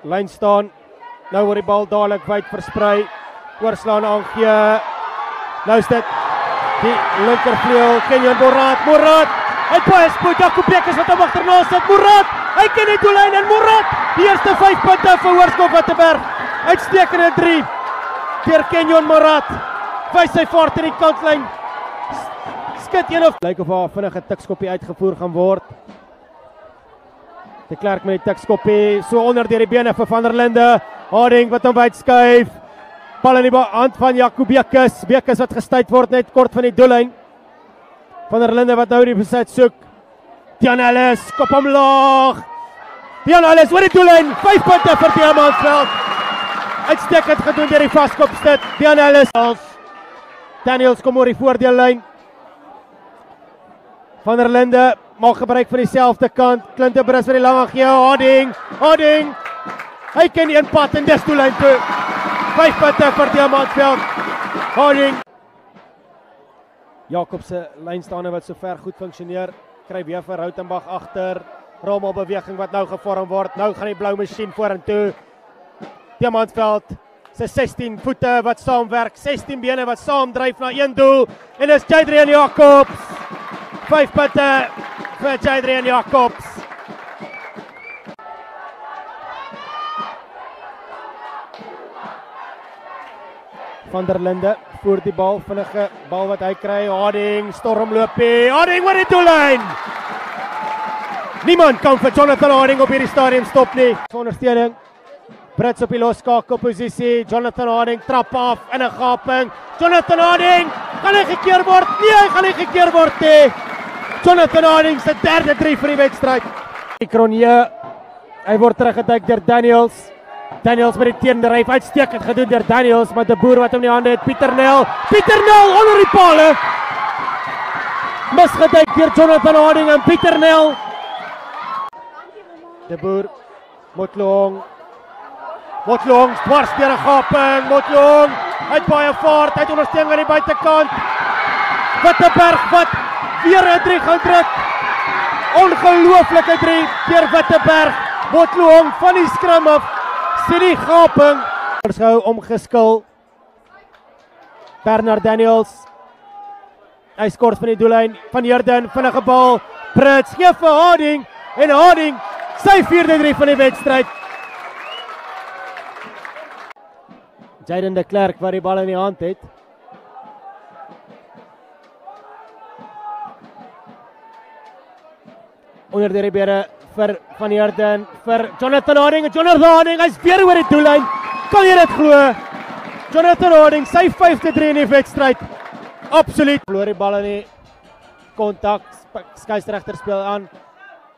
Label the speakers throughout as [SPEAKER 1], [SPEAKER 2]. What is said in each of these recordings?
[SPEAKER 1] Lyn staan. Nou word die bal dadelik wyd versprei. Oorslaan aangee. Nou is dit die linkervleuel, Kenyon Morat. Hy het baie spoed, Jacob Bekkers wat hom agterna sit. Morat, hy ken die doellyn en Morat, die eerste 5 punte vir Hoërskool Waterberg. Uitstekende 3 deur Kenyon Morat. Wys sy vaart in die kantlyn. Skit een of lyk of haar vinnige tikskoppie uitgevoer gaan word. De Klerk met die tikskoppie, so onder deur die bene vir Van der Linde. Harding wat hom wyd skuif. Bal in die hand van Jacob Bekkers. Bekkers wat gestuit word net kort van die doellyn. Van der Linde wat nou die besit soek. Tiaan Ellis, kop hom laag. Tiaan Ellis oor die doellyn. 5 punte vir Diamantveld. Uitstekend gedoen deur die vaskopstit. Tiaan Ellis. Daniels kom oor die voordeellyn. Van der Linde maak gebruik van dieselfde kant. Klintebrus vir die lange gee. Harding. Hy ken een pad en dis doellyn toe. 5 punte vir Diamantveld. Harding. Jacob se lynstaande wat so ver goed funksioneer. Kry weer vir Rautenbach agter. Rommelbeweging wat nou gevorm word. Nou gaan die blou masjien vorentoe. Diamantveld se 16 voete wat saamwerk. 16 bene wat saam dryf na een doel. En dis Jadrian Jacobs. 5 punte vir Jadrian Jacobs. Van der Linde voer die bal, vinnige bal wat hy kry. Harding, stormloopie. Harding oor die doellyn. Niemand kan vir Jonathan Harding op hierdie stadium stop nie. Ondersteuning. Brits op die loskakelposisie. Jonathan Harding trap af in 'n gaping. Jonathan Harding, gaan hy gekeer word? Nee, hy gaan nie gekeer word nie. Jonathan Harding se derde 3 vir die wedstryd. Cronje, hy word teruggeduik deur Daniels. Daniels met die teendryf, uitstekend gedoen deur Daniels, maar De Boer wat hom in die hande het. Pieter Nel onder die pale. Misgeduik deur Jonathan Harding en Pieter Nel. De Boer, Motlong, dwars deur 'n gaping. Motlong, hy het baie vaart, hy het ondersteuning aan die buitekant. Witteberg wat weer 'n 3 gaan druk. Ongelooflike 3 deur Witteberg. Motlong van die skrum af. Sien die gaping. Gou omgeskil. Bernard Daniels. Hy skort van die doellyn. Van Heerden, vinnige bal. Brits gee vir Harding. En Harding, sy 4de 3 van die wedstryd. Jaden De Klerk wat die bal in die hand het. Onder die bene vir Van Heerden, vir Jonathan Harding, hy's weer oor die doellyn. Kan jy dit glo? Jonathan Harding, sy 5de 3 in die wedstryd. Absoluut. Verloor die bal in die kontak. Skeieregter speel aan.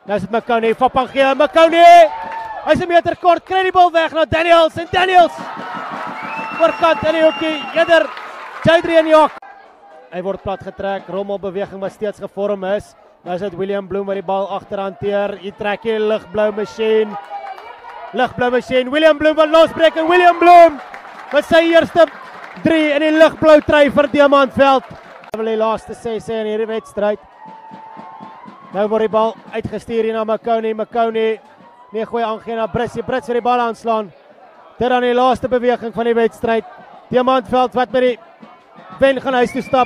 [SPEAKER 1] Nou is dit McCowney, Fapangea, McCowney. Hy's 'n meter kort, kry die bal weg na Daniels en Daniels. Voorkant in die hoekie, eerder Jadrian Jacobs. Hy word plat getrek, rommelbeweging wat steeds gevorm is. Nou is dit William Bloem wat die bal agter hanteer. Hy trek die ligblou masjien. William Bloem wat losbreek en William Bloem met sy eerste 3 in die ligblou trui vir Diamantveld. Hy wil die laaste sê in hierdie wedstryd. Nou word die bal uitgestuur hier na McCowney. Nee, gooi aangee na Brits vir die bal aanslaan. Dit dan die laaste beweging van die wedstryd. Diamantveld wat met die wen gaan huis toe stap.